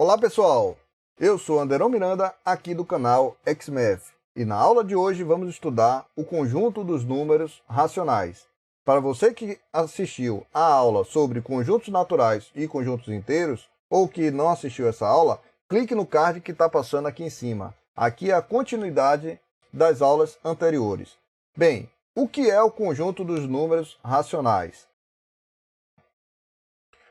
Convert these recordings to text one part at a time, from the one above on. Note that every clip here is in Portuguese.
Olá pessoal, eu sou Anderson Miranda, aqui do canal XMF, e na aula de hoje vamos estudar o conjunto dos números racionais. Para você que assistiu a aula sobre conjuntos naturais e conjuntos inteiros, ou que não assistiu essa aula, clique no card que está passando aqui em cima. Aqui é a continuidade das aulas anteriores. Bem, o que é o conjunto dos números racionais?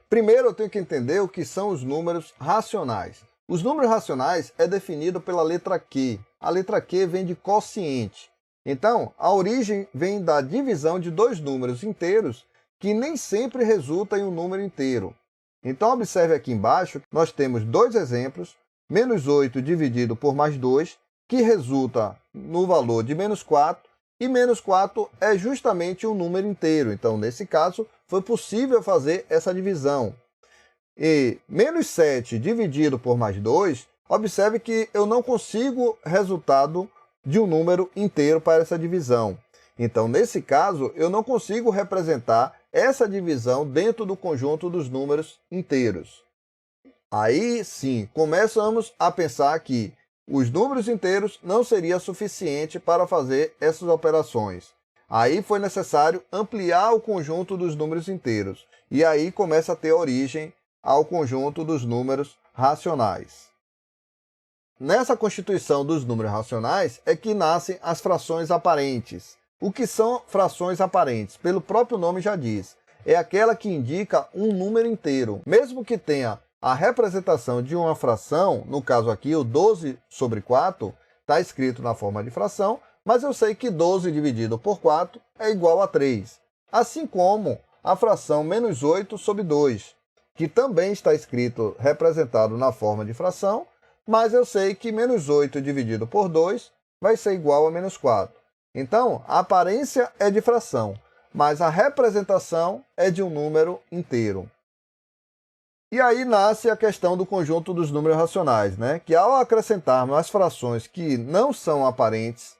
Primeiro eu tenho que entender o que são os números racionais. Os números racionais é definido pela letra Q. A letra Q vem de quociente. Então, a origem vem da divisão de dois números inteiros que nem sempre resulta em um número inteiro. Então, observe aqui embaixo, nós temos dois exemplos, menos 8 dividido por mais 2, que resulta no valor de menos 4, e menos 4 é justamente um número inteiro. Então, nesse caso, foi possível fazer essa divisão. E menos 7 dividido por mais 2, observe que eu não consigo resultado de um número inteiro para essa divisão. Então, nesse caso, eu não consigo representar essa divisão dentro do conjunto dos números inteiros. Aí sim, começamos a pensar que os números inteiros não seria suficiente para fazer essas operações. Aí foi necessário ampliar o conjunto dos números inteiros. E aí começa a ter origem ao conjunto dos números racionais. Nessa constituição dos números racionais é que nascem as frações aparentes. O que são frações aparentes? Pelo próprio nome já diz. É aquela que indica um número inteiro. Mesmo que tenha a representação de uma fração, no caso aqui o 12 sobre 4, está escrito na forma de fração, mas eu sei que 12 dividido por 4 é igual a 3. Assim como a fração menos 8 sobre 2, que também está escrito representado na forma de fração, mas eu sei que menos 8 dividido por 2 vai ser igual a menos 4. Então, a aparência é de fração, mas a representação é de um número inteiro. E aí nasce a questão do conjunto dos números racionais, né? Que ao acrescentarmos as frações que não são aparentes,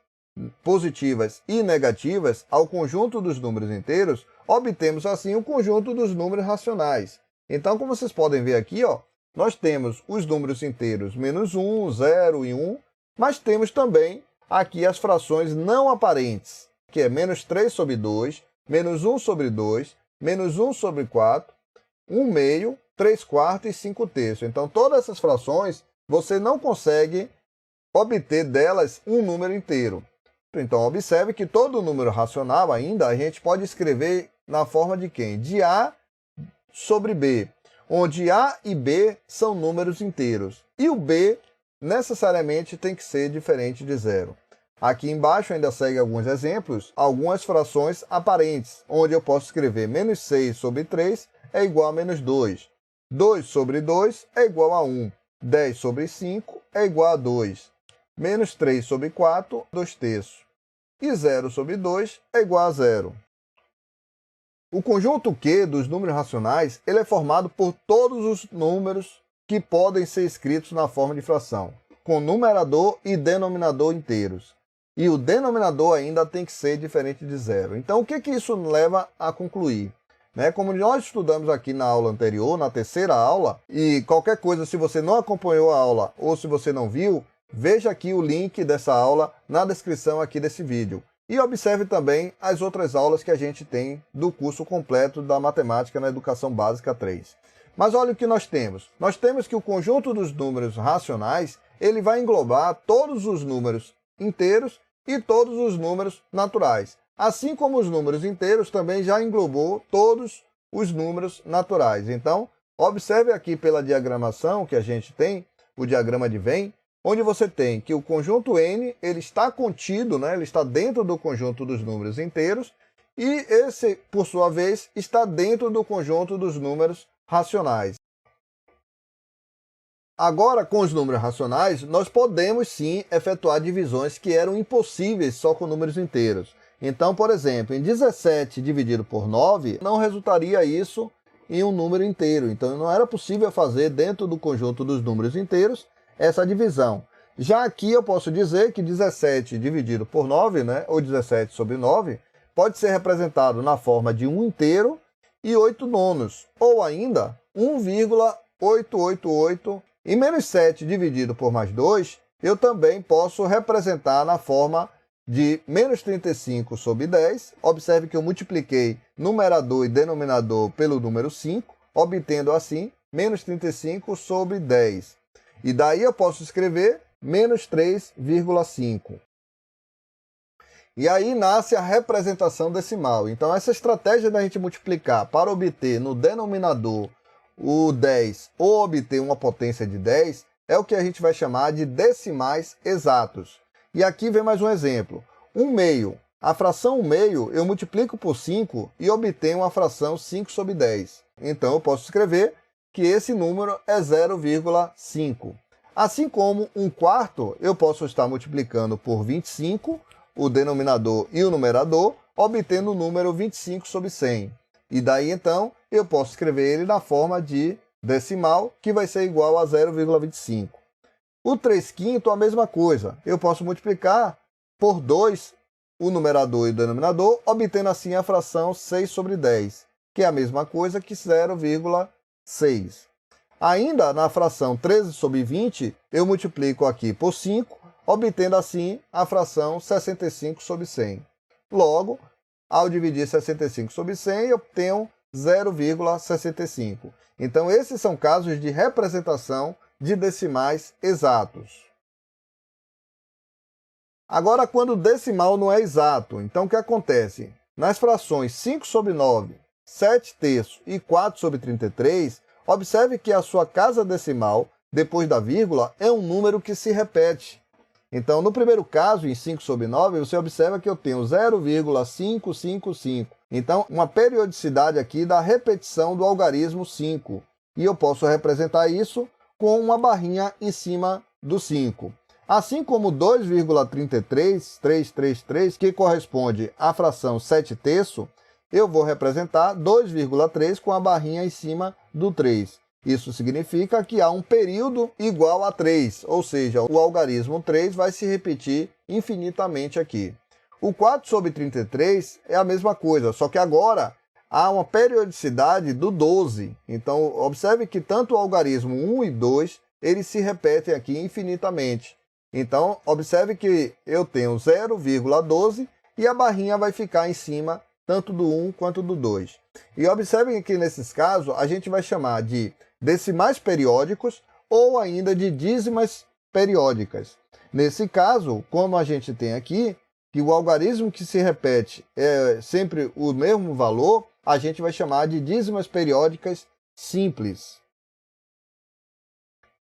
positivas e negativas ao conjunto dos números inteiros, obtemos assim o conjunto dos números racionais. Então, como vocês podem ver aqui, nós temos os números inteiros menos 1, 0 e 1, mas temos também aqui as frações não aparentes, que é menos 3 sobre 2, menos 1 sobre 2, menos 1 sobre 4, 1 meio, 3 quartos e 5 terços. Então, todas essas frações, você não consegue obter delas um número inteiro. Então, observe que todo número racional ainda a gente pode escrever na forma de quem? De A sobre B, onde A e B são números inteiros. E o B necessariamente tem que ser diferente de zero. Aqui embaixo ainda segue alguns exemplos, algumas frações aparentes, onde eu posso escrever menos 6 sobre 3 é igual a menos 2. 2 sobre 2 é igual a 1. 10 sobre 5 é igual a 2. Menos 3 sobre 4, 2 terços. E 0 sobre 2 é igual a 0. O conjunto Q dos números racionais ele é formado por todos os números que podem ser escritos na forma de fração, com numerador e denominador inteiros. E o denominador ainda tem que ser diferente de zero. Então, o que isso leva a concluir? Como nós estudamos aqui na aula anterior, na terceira aula, e qualquer coisa, se você não acompanhou a aula ou se você não viu, veja aqui o link dessa aula na descrição aqui desse vídeo. E observe também as outras aulas que a gente tem do curso completo da Matemática na Educação Básica 3. Mas olha o que nós temos. Nós temos que o conjunto dos números racionais ele vai englobar todos os números inteiros e todos os números naturais. Assim como os números inteiros também já englobou todos os números naturais. Então, observe aqui pela diagramação que a gente tem, o diagrama de Venn, onde você tem que o conjunto N ele está contido, ele está dentro do conjunto dos números inteiros, e esse, por sua vez, está dentro do conjunto dos números racionais. Agora, com os números racionais, nós podemos sim efetuar divisões que eram impossíveis só com números inteiros. Então, por exemplo, em 17 dividido por 9, não resultaria isso em um número inteiro. Então, não era possível fazer dentro do conjunto dos números inteiros essa divisão. Já aqui eu posso dizer que 17 dividido por 9, ou 17 sobre 9, pode ser representado na forma de 1 inteiro e 8 nonos, ou ainda 1,888 E menos 7 dividido por mais 2, eu também posso representar na forma de menos 35 sobre 10. Observe que eu multipliquei numerador e denominador pelo número 5, obtendo assim menos 35 sobre 10. E daí eu posso escrever menos 3,5. E aí nasce a representação decimal. Então essa estratégia da gente multiplicar para obter no denominador o 10 ou obter uma potência de 10 é o que a gente vai chamar de decimais exatos. E aqui vem mais um exemplo. 1/2. A fração 1/2 eu multiplico por 5 e obtenho uma fração 5 sobre 10. Então eu posso escrever que esse número é 0,5. Assim como 1/4 eu posso estar multiplicando por 25, o denominador e o numerador, obtendo o número 25 sobre 100. E daí então eu posso escrever ele na forma de decimal, que vai ser igual a 0,25. O 3/5 a mesma coisa. Eu posso multiplicar por 2 o numerador e o denominador, obtendo assim a fração 6 sobre 10, que é a mesma coisa que 0,6. Ainda na fração 13 sobre 20, eu multiplico aqui por 5, obtendo assim a fração 65 sobre 100. Logo, ao dividir 65 sobre 100, eu obtenho 0,65. Então, esses são casos de representação de decimais exatos. Agora, quando o decimal não é exato, então o que acontece? Nas frações 5 sobre 9, 7 terços e 4 sobre 33, observe que a sua casa decimal, depois da vírgula, é um número que se repete. Então, no primeiro caso, em 5 sobre 9, você observa que eu tenho 0,555. Então, uma periodicidade aqui da repetição do algarismo 5. E eu posso representar isso com uma barrinha em cima do 5. Assim como 2,33333, que corresponde à fração 7 terços, eu vou representar 2,3 com a barrinha em cima do 3. Isso significa que há um período igual a 3, ou seja, o algarismo 3 vai se repetir infinitamente aqui. O 4 sobre 33 é a mesma coisa, só que agora há uma periodicidade do 12. Então, observe que tanto o algarismo 1 e 2, eles se repetem aqui infinitamente. Então, observe que eu tenho 0,12 e a barrinha vai ficar em cima tanto do 1 quanto do 2. E observem que nesses casos a gente vai chamar de decimais periódicos ou ainda de dízimas periódicas. Nesse caso, como a gente tem aqui, que o algarismo que se repete é sempre o mesmo valor, a gente vai chamar de dízimas periódicas simples.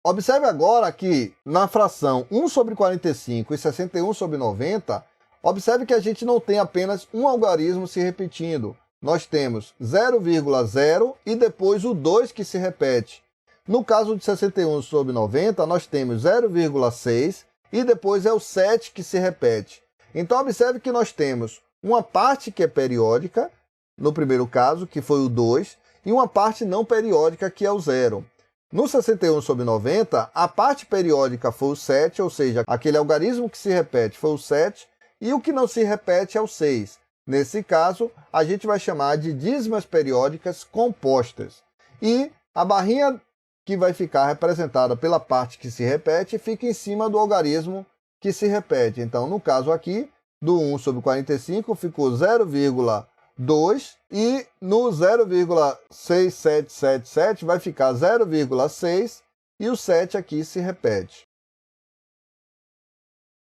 Observe agora que na fração 1 sobre 45 e 61 sobre 90, observe que a gente não tem apenas um algarismo se repetindo. Nós temos 0,0 e depois o 2 que se repete. No caso de 61 sobre 90, nós temos 0,6 e depois é o 7 que se repete. Então, observe que nós temos uma parte que é periódica, no primeiro caso, que foi o 2, e uma parte não periódica, que é o 0. No 61 sobre 90, a parte periódica foi o 7, ou seja, aquele algarismo que se repete foi o 7, e o que não se repete é o 6. Nesse caso, a gente vai chamar de dízimas periódicas compostas. E a barrinha que vai ficar representada pela parte que se repete fica em cima do algarismo que se repete. Então, no caso aqui, do 1 sobre 45 ficou 0,2 e no 0,6777 vai ficar 0,6 e o 7 aqui se repete.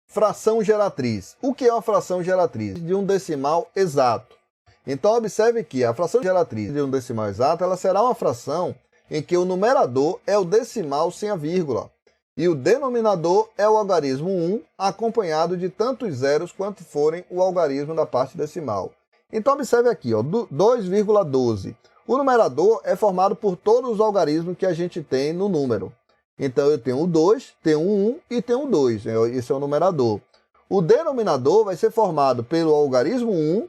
Fração geratriz. O que é uma fração geratriz? De um decimal exato. Então, observe que a fração geratriz de um decimal exato ela será uma fração em que o numerador é o decimal sem a vírgula e o denominador é o algarismo 1, acompanhado de tantos zeros quanto forem o algarismo da parte decimal. Então, observe aqui, 2,12. O numerador é formado por todos os algarismos que a gente tem no número. Então, eu tenho o 2, tenho o 1 e tenho o 2. Esse é o numerador. O denominador vai ser formado pelo algarismo 1,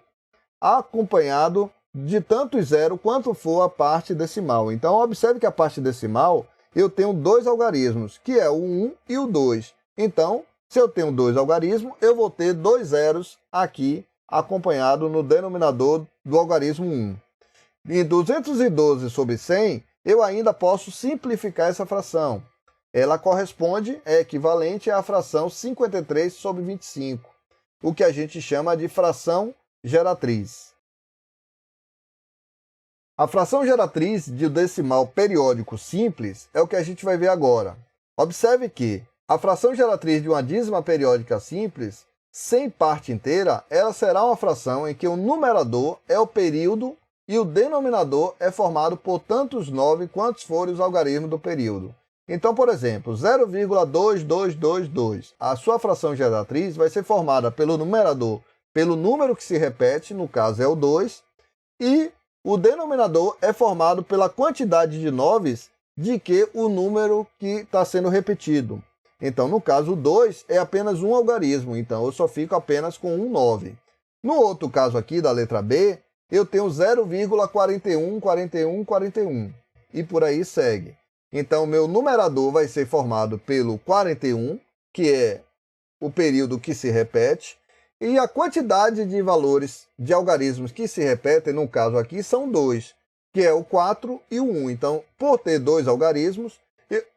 acompanhado de tanto zero quanto for a parte decimal. Então, observe que a parte decimal, eu tenho dois algarismos, que é o 1 e o 2. Então, se eu tenho dois algarismos, eu vou ter dois zeros aqui, acompanhado no denominador do algarismo 1. Em 212 sobre 100, eu ainda posso simplificar essa fração. ela corresponde, é equivalente à fração 53 sobre 25, o que a gente chama de fração geratriz. A fração geratriz de decimal periódico simples é o que a gente vai ver agora. Observe que a fração geratriz de uma dízima periódica simples, sem parte inteira, ela será uma fração em que o numerador é o período e o denominador é formado por tantos 9 quantos forem os algarismos do período. Então, por exemplo, 0,2222, a sua fração geratriz vai ser formada pelo numerador, pelo número que se repete, no caso é o 2, e o denominador é formado pela quantidade de noves de que o número que está sendo repetido. Então, no caso, o 2 é apenas um algarismo, então eu só fico apenas com um 9. No outro caso aqui, da letra B, eu tenho 0,414141 e por aí segue. Então, meu numerador vai ser formado pelo 41, que é o período que se repete, e a quantidade de valores de algarismos que se repetem, no caso aqui, são 2, que é o 4 e o 1. Então, por ter 2 algarismos,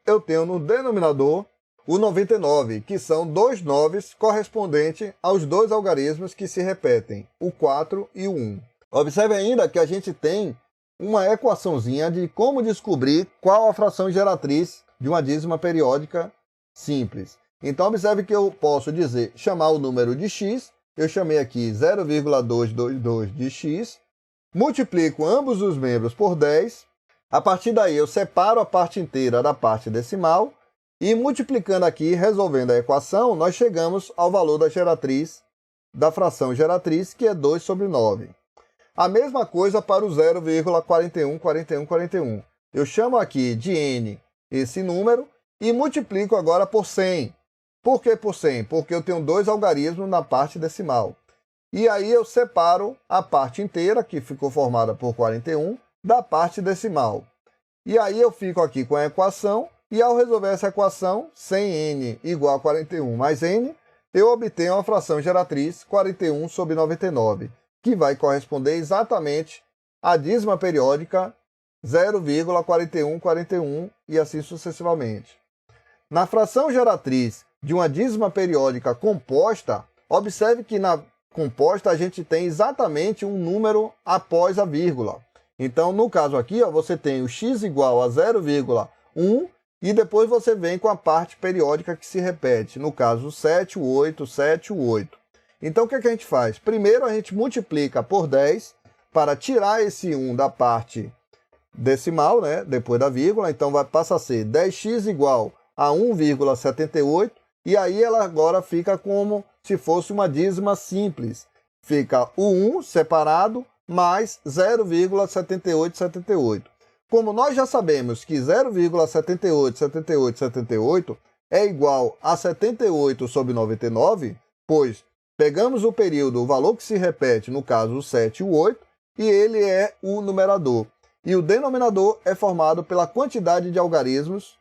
eu tenho no denominador o 99, que são 2 noves correspondentes aos 2 algarismos que se repetem, o 4 e o 1. Observe ainda que a gente tem uma equaçãozinha de como descobrir qual a fração geratriz de uma dízima periódica simples. Então, observe que eu posso chamar o número de x, eu chamei aqui 0,222 de x, multiplico ambos os membros por 10, a partir daí eu separo a parte inteira da parte decimal, e multiplicando aqui, resolvendo a equação, nós chegamos ao valor da geratriz, da fração geratriz, que é 2 sobre 9. A mesma coisa para o 0,414141. Eu chamo aqui de n esse número e multiplico agora por 100. Por que por 100? Porque eu tenho 2 algarismos na parte decimal. E aí eu separo a parte inteira, que ficou formada por 41, da parte decimal. E aí eu fico aqui com a equação, e ao resolver essa equação, 100n igual a 41 mais n, eu obtenho a fração geratriz 41 sobre 99, que vai corresponder exatamente à dízima periódica 0,4141 e assim sucessivamente. Na fração geratriz de uma dízima periódica composta, observe que na composta a gente tem exatamente um número após a vírgula. Então, no caso aqui, você tem o x igual a 0,1 e depois você vem com a parte periódica que se repete. No caso, 7, 8, 7, 8. Então, o que a gente faz? Primeiro, a gente multiplica por 10 para tirar esse 1 da parte decimal, né? Depois da vírgula. Então, passa a ser 10x igual a 1,78. E aí, ela agora fica como se fosse uma dízima simples. Fica o 1 separado mais 0,7878. Como nós já sabemos que 0,787878 é igual a 78 sobre 99, pois pegamos o período, o valor que se repete, no caso o 7 e o 8, e ele é o numerador. E o denominador é formado pela quantidade de algarismos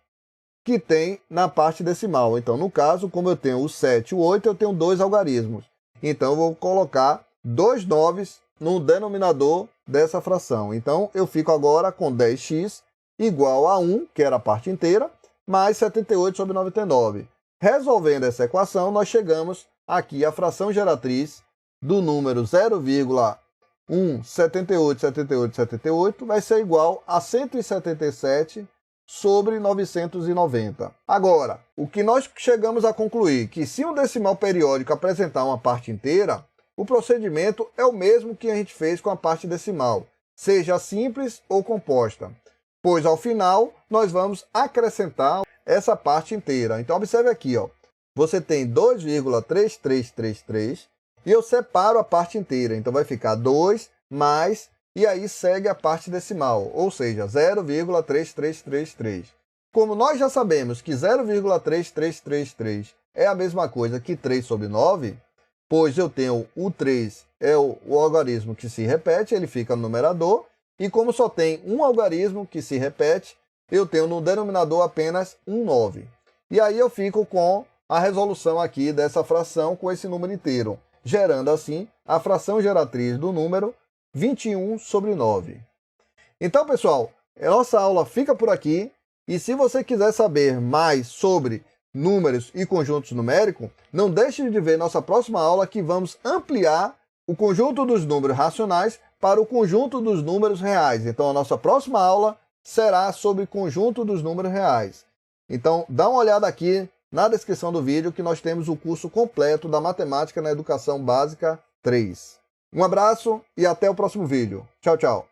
que tem na parte decimal. Então, no caso, como eu tenho o 7 e o 8, eu tenho 2 algarismos. Então, eu vou colocar 2 noves no denominador dessa fração. Então, eu fico agora com 10x igual a 1, que era a parte inteira, mais 78 sobre 99. Resolvendo essa equação, nós chegamos aqui à fração geratriz do número 0,1787878 vai ser igual a 177 sobre 990. Agora, o que nós chegamos a concluir? Que se um decimal periódico apresentar uma parte inteira, o procedimento é o mesmo que a gente fez com a parte decimal, seja simples ou composta, pois ao final nós vamos acrescentar essa parte inteira. Então observe aqui, você tem 2,3333 e eu separo a parte inteira, então vai ficar 2 mais, e aí segue a parte decimal, ou seja, 0,3333. Como nós já sabemos que 0,3333 é a mesma coisa que 3 sobre 9, pois eu tenho o 3, é o algarismo que se repete, ele fica no numerador, e como só tem um algarismo que se repete, eu tenho no denominador apenas um 9. E aí eu fico com a resolução aqui dessa fração com esse número inteiro, gerando assim a fração geratriz do número 21 sobre 9. Então, pessoal, a nossa aula fica por aqui. E se você quiser saber mais sobre números e conjuntos numéricos, não deixe de ver nossa próxima aula, que vamos ampliar o conjunto dos números racionais para o conjunto dos números reais. Então a nossa próxima aula será sobre conjunto dos números reais. Então dá uma olhada aqui na descrição do vídeo, que nós temos o curso completo da Matemática na Educação Básica 3. Um abraço e até o próximo vídeo. Tchau, tchau.